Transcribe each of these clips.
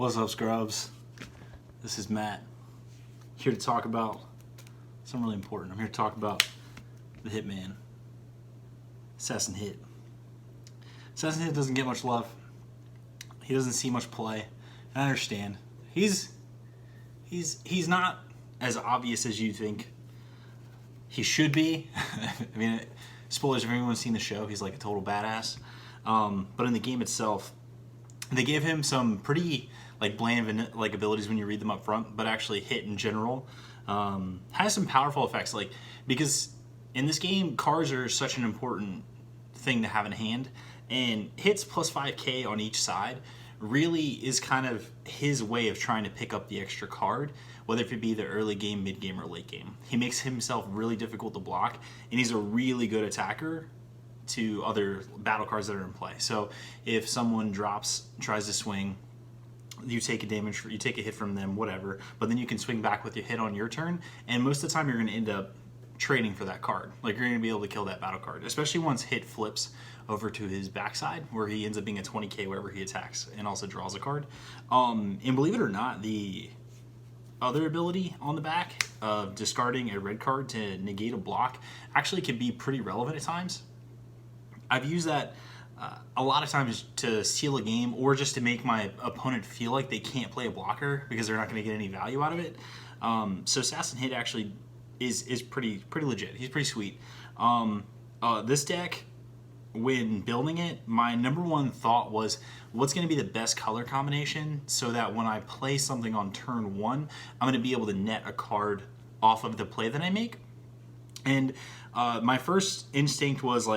What's up, scrubs? This is Matt, here to talk about something really important. I'm here to talk about the Hitman, Assassin Hit. Assassin Hit doesn't get much love. He doesn't see much play. And I understand. He's not as obvious as you think he should be. I mean, spoilers if anyone's seen the show. He's like a total badass. But in the game itself, they gave him some pretty bland abilities when you read them up front, but actually Hit in general has some powerful effects. Because in this game, cards are such an important thing to have in hand, and Hit's plus 5k on each side really is kind of his way of trying to pick up the extra card, whether it be the early game, mid game, or late game. He makes himself really difficult to block, and he's a really good attacker to other battle cards that are in play. So if someone tries to swing, you take a hit from them, whatever, but then you can swing back with your hit on your turn, and most of the time you're going to end up trading for that card. You're going to be able to kill that battle card, especially once Hit flips over to his backside, where he ends up being a 20k wherever he attacks and also draws a card. And believe it or not, the other ability on the back of discarding a red card to negate a block actually can be pretty relevant at times. I've used that a lot of times to steal a game, or just to make my opponent feel like they can't play a blocker because they're not going to get any value out of it. So Assassin Hit actually is pretty legit. He's pretty sweet. This deck, when building it, my number one thought was, what's going to be the best color combination so that when I play something on turn one, I'm going to be able to net a card off of the play that I make. And my first instinct was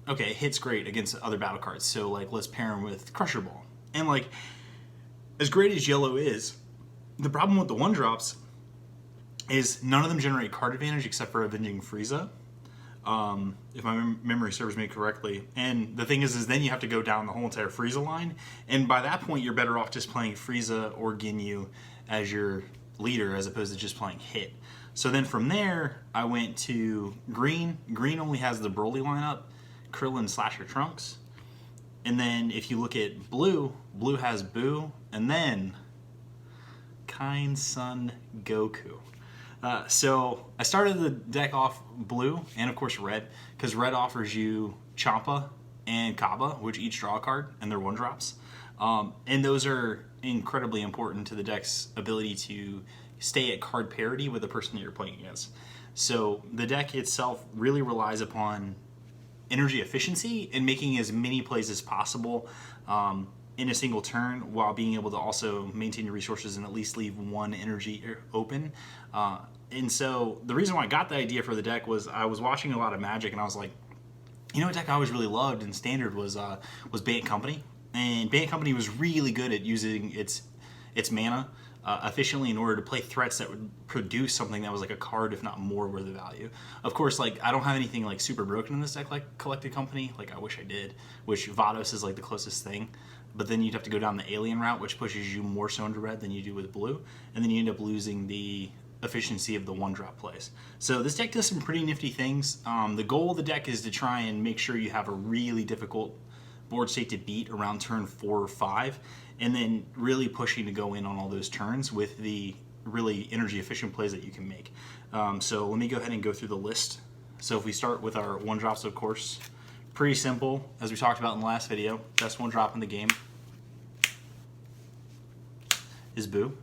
okay, Hit's great against other battle cards, so let's pair him with Crusher Ball. And as great as yellow is, the problem with the 1-drops is none of them generate card advantage except for Avenging Frieza, if my memory serves me correctly. And the thing is then you have to go down the whole entire Frieza line, and by that point you're better off just playing Frieza or Ginyu as your leader as opposed to just playing Hit. So then from there I went to green. Green only has the Broly lineup, Krillin, Slasher, Trunks. And then if you look at blue, blue has Boo, and then Kind Son Goku. So I started the deck off blue, and of course red, because red offers you Champa and Kaba, which each draw a card, and they're 1-drops. And those are incredibly important to the deck's ability to stay at card parity with the person that you're playing against. So the deck itself really relies upon energy efficiency and making as many plays as possible in a single turn, while being able to also maintain your resources and at least leave one energy open. And so the reason why I got the idea for the deck was I was watching a lot of Magic, and I was like, a deck I always really loved in Standard was Bant Company. And Bant Company was really good at using its mana efficiently in order to play threats that would produce something that was a card, if not more, worth of value. Of course, I don't have anything super broken in this deck like Collected Company. I wish I did, which Vados is the closest thing. But then you'd have to go down the Alien route, which pushes you more so into red than you do with blue, and then you end up losing the efficiency of the 1-drop plays. So this deck does some pretty nifty things. The goal of the deck is to try and make sure you have a really difficult board state to beat around turn 4 or 5, and then really pushing to go in on all those turns with the really energy efficient plays that you can make. So let me go ahead and go through the list. So if we start with our 1-drops, of course, pretty simple, as we talked about in the last video. Best 1-drop in the game is Boo.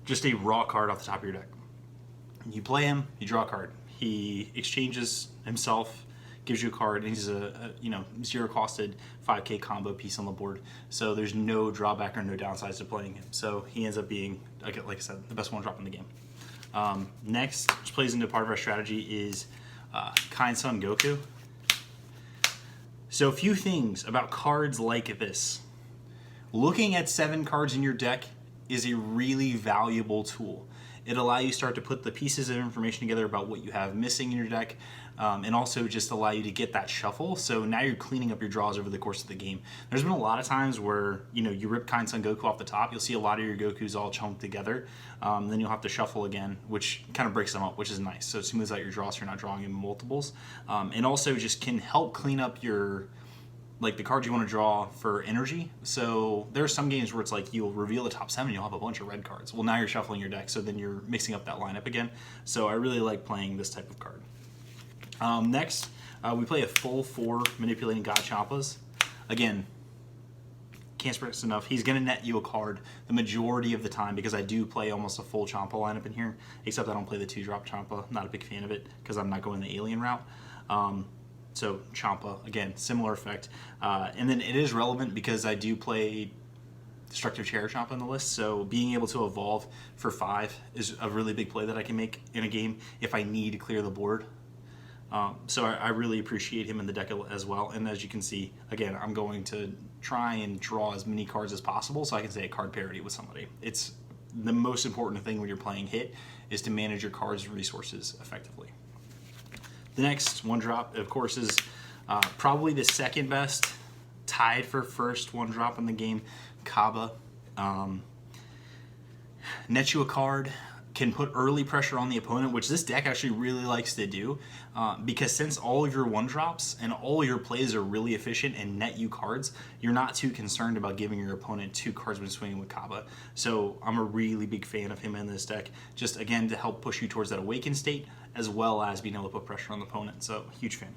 Just a raw card off the top of your deck. You play him, you draw a card. He exchanges himself, gives you a card, and he's a 0-costed 5k combo piece on the board. So there's no drawback or no downsides to playing him. So he ends up being, like I said, the best 1-drop in the game. Next, which plays into part of our strategy, is Kind Son Goku. So a few things about cards like this. Looking at 7 cards in your deck is a really valuable tool. It allows you to start to put the pieces of information together about what you have missing in your deck, and also just allow you to get that shuffle. So now you're cleaning up your draws over the course of the game. There's been a lot of times where you rip Kind Son Goku off the top. You'll see a lot of your Gokus all chunked together. Then you'll have to shuffle again, which kind of breaks them up, which is nice. So it smooths out your draws so you're not drawing in multiples, and also just can help clean up your like the cards you want to draw for energy. So there are some games where it's like you'll reveal the top 7, you'll have a bunch of red cards. Well, now you're shuffling your deck, so then you're mixing up that lineup again. So I really like playing this type of card. Next, we play a full 4 manipulating God Champas. Again, can't stress enough, he's going to net you a card the majority of the time because I do play almost a full Champa lineup in here, except I don't play the 2-drop Champa. Not a big fan of it because I'm not going the alien route. So Champa, again, similar effect. And then it is relevant because I do play Destructive Chair Champa in the list, so being able to evolve for 5 is a really big play that I can make in a game if I need to clear the board. So I really appreciate him in the deck as well. And as you can see, again, I'm going to try and draw as many cards as possible so I can say a card parity with somebody. It's the most important thing when you're playing hit is to manage your cards and resources effectively. The next 1-drop, of course, is probably the second best, tied for first 1-drop in the game, Kaba. Net you a card, can put early pressure on the opponent, which this deck actually really likes to do, because since all of your 1-drops and all your plays are really efficient and net you cards, you're not too concerned about giving your opponent 2 cards when swinging with Kaba. So I'm a really big fan of him in this deck, just again to help push you towards that awakened state, as well as being able to put pressure on the opponent. So huge fan.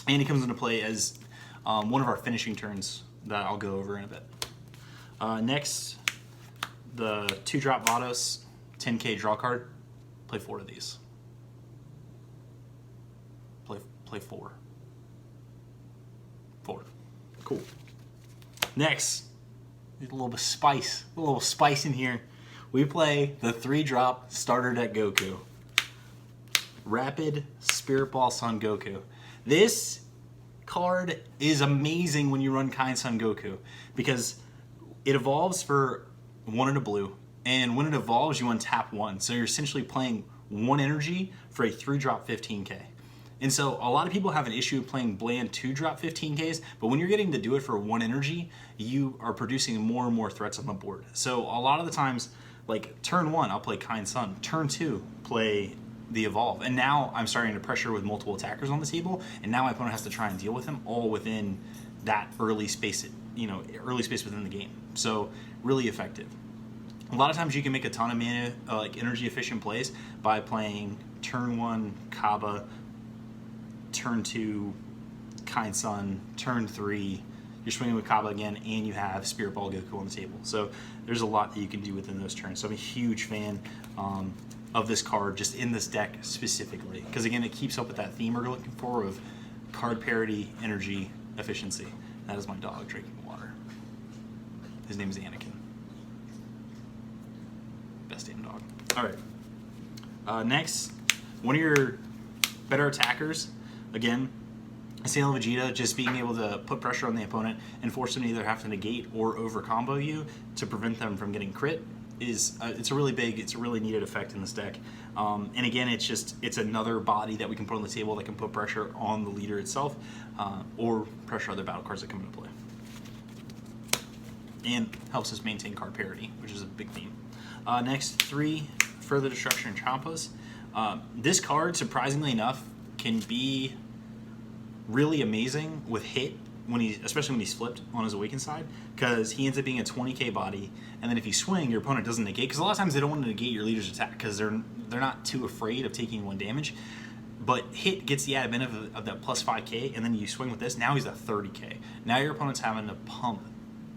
And he comes into play as one of our finishing turns that I'll go over in a bit. Next, the 2-drop Vados, 10k draw card. Play 4 of these. Play 4. 4. Cool. Next, a little bit of spice. A little spice in here. We play the 3-drop starter deck Goku. Rapid Spirit Ball Son Goku. This card is amazing when you run Kind Son Goku because it evolves for 1 and a blue, and when it evolves you untap 1, so you're essentially playing 1 energy for a 3-drop 15k. And so a lot of people have an issue playing bland 2-drop 15ks, but when you're getting to do it for 1 energy, you are producing more and more threats on the board. So a lot of the times, like turn 1 I'll play Kind Son, turn 2 play the evolve, and now I'm starting to pressure with multiple attackers on the table, and now my opponent has to try and deal with them all within that early space, early space within the game. So really effective. A lot of times you can make a ton of mana, like energy efficient plays by playing turn 1 Kaba, turn 2 Kind Son, turn 3 you're swinging with Kaba again, and you have Spirit Ball Goku on the table. So there's a lot that you can do within those turns. So I'm a huge fan of this card, just in this deck specifically, because again, it keeps up with that theme we're looking for of card parity, energy, efficiency. That is my dog drinking water. His name is Anakin. Best damn dog. All right. Next, one of your better attackers, again, Sailor Vegeta, just being able to put pressure on the opponent and force them to either have to negate or over combo you to prevent them from getting crit is it's a really needed effect in this deck. And again, it's another body that we can put on the table that can put pressure on the leader itself, or pressure other battle cards that come into play, and helps us maintain card parity, which is a big theme. Next, 3 Further Destruction Champas. This card, surprisingly enough, can be really amazing with hit, especially when he's flipped on his awakened side, because he ends up being a 20k body, and then if you swing, your opponent doesn't negate, because a lot of times they don't want to negate your leader's attack because they're not too afraid of taking 1 damage. But hit gets the added benefit of that plus 5k, and then you swing with this, now he's at 30k. Now your opponent's having to pump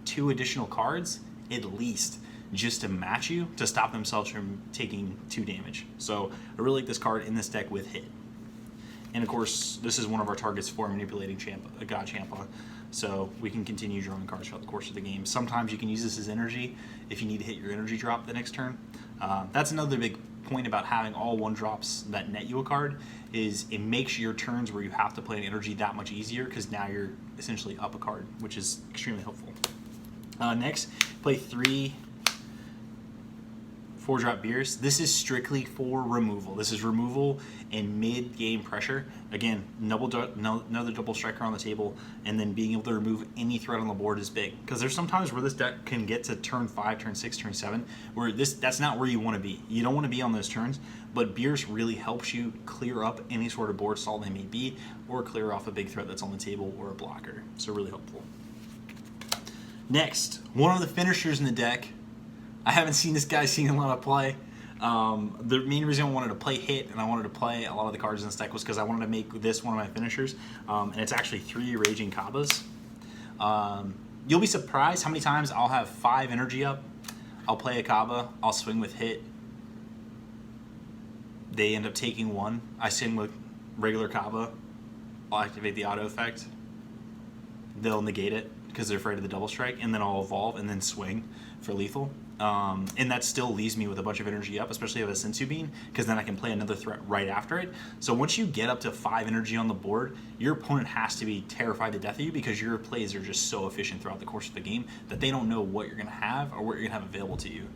2 additional cards at least just to match you, to stop themselves from taking 2 damage. So I really like this card in this deck with hit. And of course, this is one of our targets for manipulating God Champa, so we can continue drawing cards throughout the course of the game. Sometimes you can use this as energy if you need to hit your energy drop the next turn. That's another big point about having all 1-drops that net you a card, is it makes your turns where you have to play an energy that much easier, because now you're essentially up a card, which is extremely helpful. Next, play 3 4-drop beers. This is strictly for removal. This is removal and mid-game pressure. Again, another double striker on the table, and then being able to remove any threat on the board is big. Because there's sometimes where this deck can get to turn 5, turn 6, turn 7, where that's not where you want to be. You don't want to be on those turns, but beers really helps you clear up any sort of board stall they may be, or clear off a big threat that's on the table or a blocker. So really helpful. Next, one of the finishers in the deck. I haven't seen this guy seen a lot of play. The main reason I wanted to play hit and I wanted to play a lot of the cards in this deck was because I wanted to make this one of my finishers. And it's actually 3 Raging Kabbas. You'll be surprised how many times I'll have 5 energy up. I'll play a Kabba. I'll swing with hit. They end up taking 1. I swing with regular Kabba. I'll activate the auto effect. They'll negate it because they're afraid of the double strike, and then I'll evolve and then swing for lethal. And that still leaves me with a bunch of energy up, especially if I have a Sensu Bean, because then I can play another threat right after it. So once you get up to 5 energy on the board, your opponent has to be terrified to death of you because your plays are just so efficient throughout the course of the game that they don't know what you're going to have or what you're going to have available to you.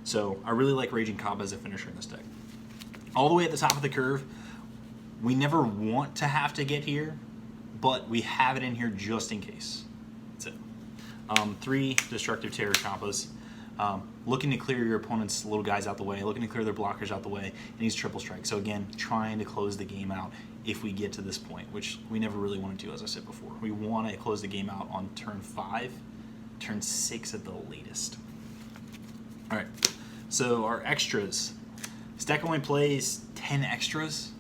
So I really like Raging Kabba as a finisher in this deck. All the way at the top of the curve, we never want to have to get here, but we have it in here just in case. That's it. 3 Destructive Terror Champas. Looking to clear your opponent's little guys out the way, looking to clear their blockers out the way, and he's triple strike. So again, trying to close the game out if we get to this point, which we never really want to do, as I said before. We want to close the game out on turn 5, turn 6 at the latest. All right, so our extras. This deck only plays 10 extras.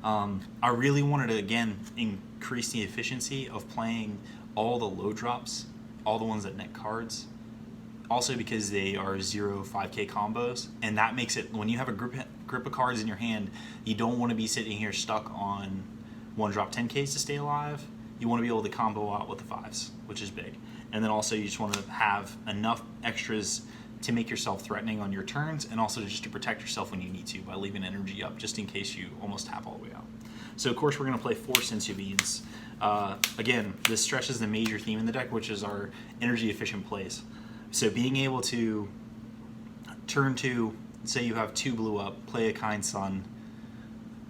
I really wanted to, again, increase the efficiency of playing all the low drops, all the ones that net cards. Also because they are 0 5k combos, and that makes it, when you have a grip of cards in your hand, you don't want to be sitting here stuck on 1-drop 10ks to stay alive. You want to be able to combo out with the 5s, which is big. And then also you just want to have enough extras to make yourself threatening on your turns, and also just to protect yourself when you need to by leaving energy up, just in case you almost tap all the way out. So of course we're going to play 4 Sensu Beans. Again, this stresses the major theme in the deck, which is our energy efficient plays. So being able to turn 2, say you have 2 blue up, play a Kind Sun,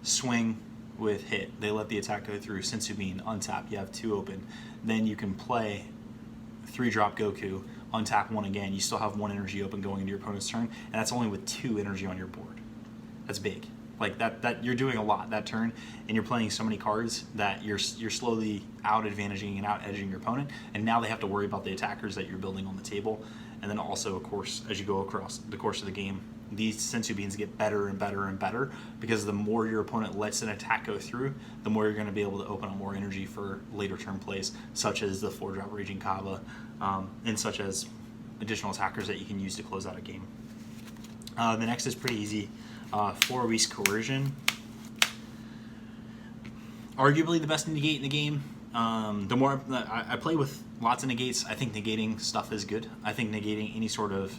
swing with hit. They let the attack go through, Sensu Bean, untap, you have 2 open. Then you can play 3-drop Goku, untap 1 again. You still have 1 energy open going into your opponent's turn, and that's only with 2 energy on your board. That's big. Like that you're doing a lot that turn, and you're playing so many cards that you're slowly out advantaging and out edging your opponent, and now they have to worry about the attackers that you're building on the table. And then also, of course, as you go across the course of the game, these Sensu Beans get better and better and better, because the more your opponent lets an attack go through, the more you're going to be able to open up more energy for later turn plays, such as the 4-drop Raging Kabba, and such as additional attackers that you can use to close out a game. The next is pretty easy. 4-Week's Coercion. Arguably the best negate in the game. The more I play with lots of negates, I think negating stuff is good. I think negating any sort of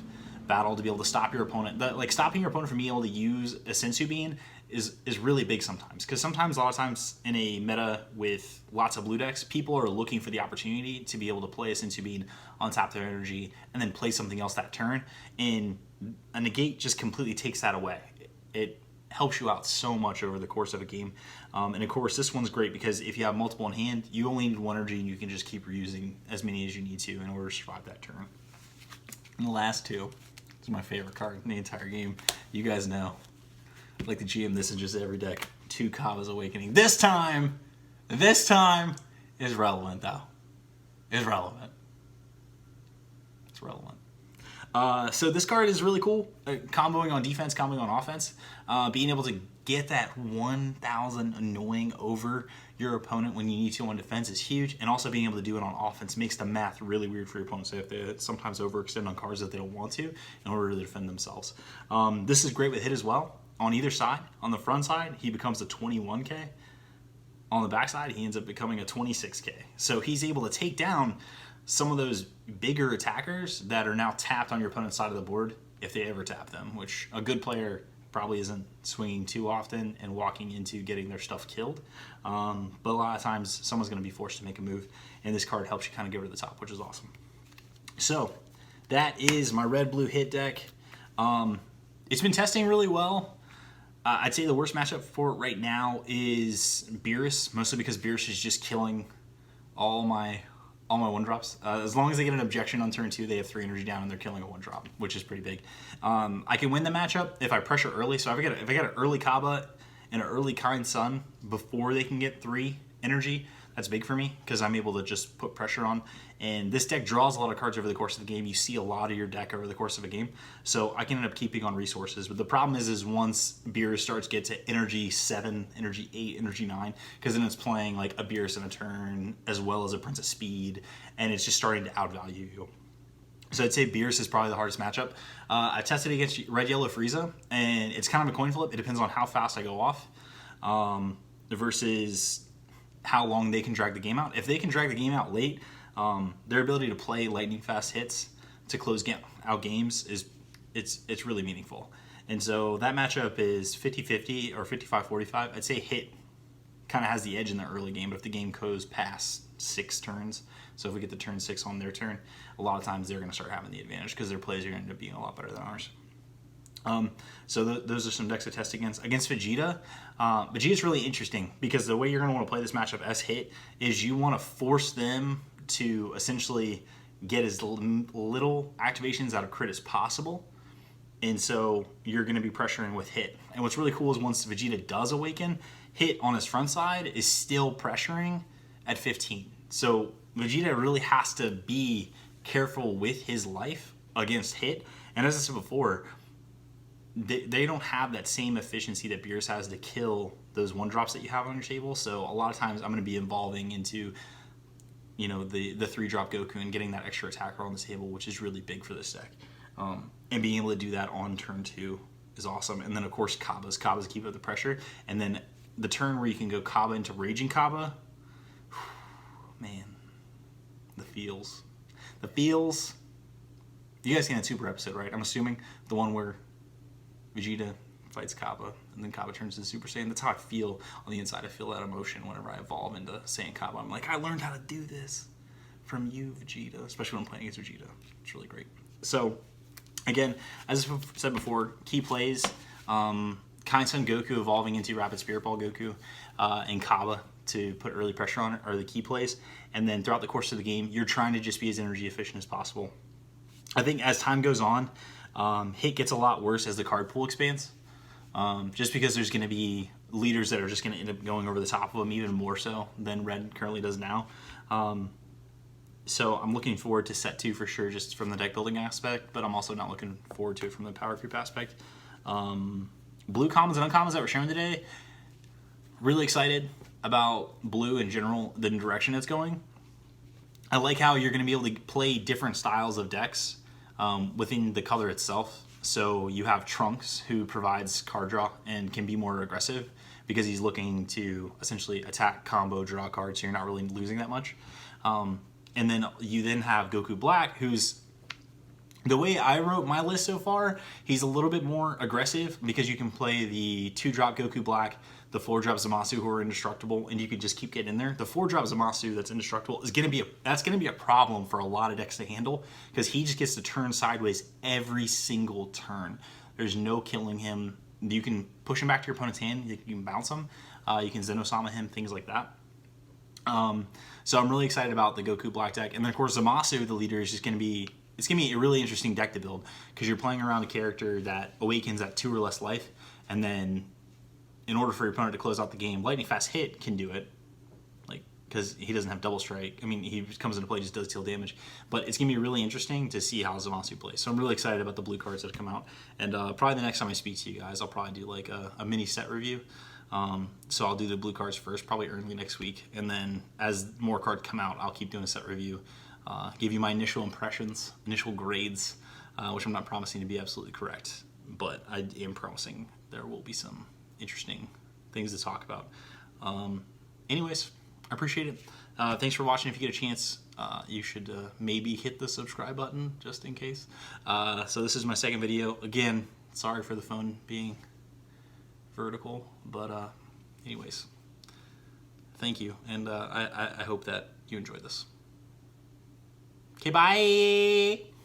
battle to be able to stop your opponent, like stopping your opponent from being able to use a Sensu Bean is really big sometimes. Because sometimes, a lot of times in a meta with lots of blue decks, people are looking for the opportunity to be able to play a Sensu Bean, untap their energy, and then play something else that turn. And a negate just completely takes that away. It helps you out so much over the course of a game. And of course, this one's great because if you have multiple in hand, you only need 1 energy, and you can just keep reusing as many as you need to in order to survive that turn. And the last 2 is my favorite card in the entire game. You guys know. Like the GM, this is just every deck. 2 Kabba's Awakening. This time is relevant, though. It's relevant. It's relevant. So this card is really cool. Comboing on defense, comboing on offense. Being able to get that 1,000 annoying over your opponent when you need to on defense is huge. And also being able to do it on offense makes the math really weird for your opponents. They have to sometimes overextend on cards that they don't want to in order to defend themselves. This is great with hit as well. On either side, on the front side, he becomes a 21k. On the back side, he ends up becoming a 26k. So he's able to take down some of those bigger attackers that are now tapped on your opponent's side of the board if they ever tap them, which a good player probably isn't swinging too often and walking into getting their stuff killed. But a lot of times, someone's going to be forced to make a move, and this card helps you kind of get over the top, which is awesome. So that is my red-blue hit deck. it's been testing really well. I'd say the worst matchup for it right now is Beerus, mostly because Beerus is just killing all my 1-drops. As long as they get an objection on turn 2, they have 3 energy down and they're killing a 1-drop, which is pretty big. I can win the matchup if I pressure early. So if I get an early Kaba and an early Kind Sun before they can get 3 energy, that's big for me because I'm able to just put pressure on. And this deck draws a lot of cards over the course of the game. You see a lot of your deck over the course of a game. So I can end up keeping on resources. But the problem is once Beerus starts to get to energy 7, energy 8, energy 9, because then it's playing like a Beerus in a turn as well as a Prince of Speed, and it's just starting to outvalue you. So I'd say Beerus is probably the hardest matchup. I tested against Red Yellow Frieza, and it's kind of a coin flip. It depends on how fast I go off versus how long they can drag the game out. If they can drag the game out late, their ability to play lightning fast hits to close out games it's really meaningful. And so that matchup is 50-50 or 55-45. I'd say Hit kind of has the edge in the early game, but if the game goes past 6 turns, so if we get the turn 6 on their turn, a lot of times they're going to start having the advantage because their plays are going to end up being a lot better than ours. So those are some decks to test against. Against Vegeta, Vegeta's really interesting because the way you're going to want to play this matchup as Hit is you want to force them to essentially get as little activations out of crit as possible. And so you're going to be pressuring with Hit. And what's really cool is once Vegeta does awaken, Hit on his front side is still pressuring at 15. So Vegeta really has to be careful with his life against Hit. And as I said before, they don't have that same efficiency that Beerus has to kill those 1-drops that you have on your table. So a lot of times I'm going to be evolving into, the 3-drop Goku and getting that extra attacker on the table, which is really big for this deck. And being able to do that on turn 2 is awesome. And then of course Kabas keep up the pressure. And then the turn where you can go Kaba into Raging Kaba, man, the feels. You guys seen that Super episode, right? I'm assuming the one where Vegeta fights Kappa, and then Kappa turns into Super Saiyan. That's how I feel on the inside. I feel that emotion whenever I evolve into Saiyan Kappa. I'm like, I learned how to do this from you, Vegeta, especially when I'm playing against Vegeta. It's really great. So, again, as I said before, key plays, Kind Sun Goku evolving into Rapid Spirit Ball Goku, and Kappa to put early pressure on it are the key plays. And then throughout the course of the game, you're trying to just be as energy efficient as possible. I think as time goes on, Hit gets a lot worse as the card pool expands, just because there's going to be leaders that are just going to end up going over the top of them even more so than Red currently does now. So I'm looking forward to set 2 for sure, just from the deck building aspect, but I'm also not looking forward to it from the power creep aspect. Blue commons and uncommons that were shown today, really excited about blue in general, the direction it's going. I like how you're going to be able to play different styles of decks within the color itself. So you have Trunks, who provides card draw and can be more aggressive because he's looking to essentially attack, combo, draw cards, so you're not really losing that much. And then you have Goku Black, who's, the way I wrote my list so far, he's a little bit more aggressive because you can play the 2-drop Goku Black, the 4-drop Zamasu, who are indestructible, and you can just keep getting in there. The 4-drop Zamasu that's indestructible is going to be a problem for a lot of decks to handle because he just gets to turn sideways every single turn. There's no killing him. You can push him back to your opponent's hand. You can bounce him. You can Zenosama him, things like that. So I'm really excited about the Goku Black deck. And then of course Zamasu, the leader, is just going to be, it's going to be a really interesting deck to build because you're playing around a character that awakens at 2 or less life, and then in order for your opponent to close out the game, Lightning Fast Hit can do it, like, because he doesn't have double strike. I mean, he comes into play, just does deal damage. But it's going to be really interesting to see how Zamasu plays. So I'm really excited about the blue cards that have come out. And probably the next time I speak to you guys, I'll probably do like a mini set review. So I'll do the blue cards first, probably early next week. And then as more cards come out, I'll keep doing a set review. Give you my initial impressions, initial grades, which I'm not promising to be absolutely correct. But I am promising there will be some interesting things to talk about. Anyways, I appreciate it. Thanks for watching. If you get a chance, you should maybe hit the subscribe button just in case. So this is my second video. Again, sorry for the phone being vertical, but anyways, thank you, and I hope that you enjoyed this. Okay, bye!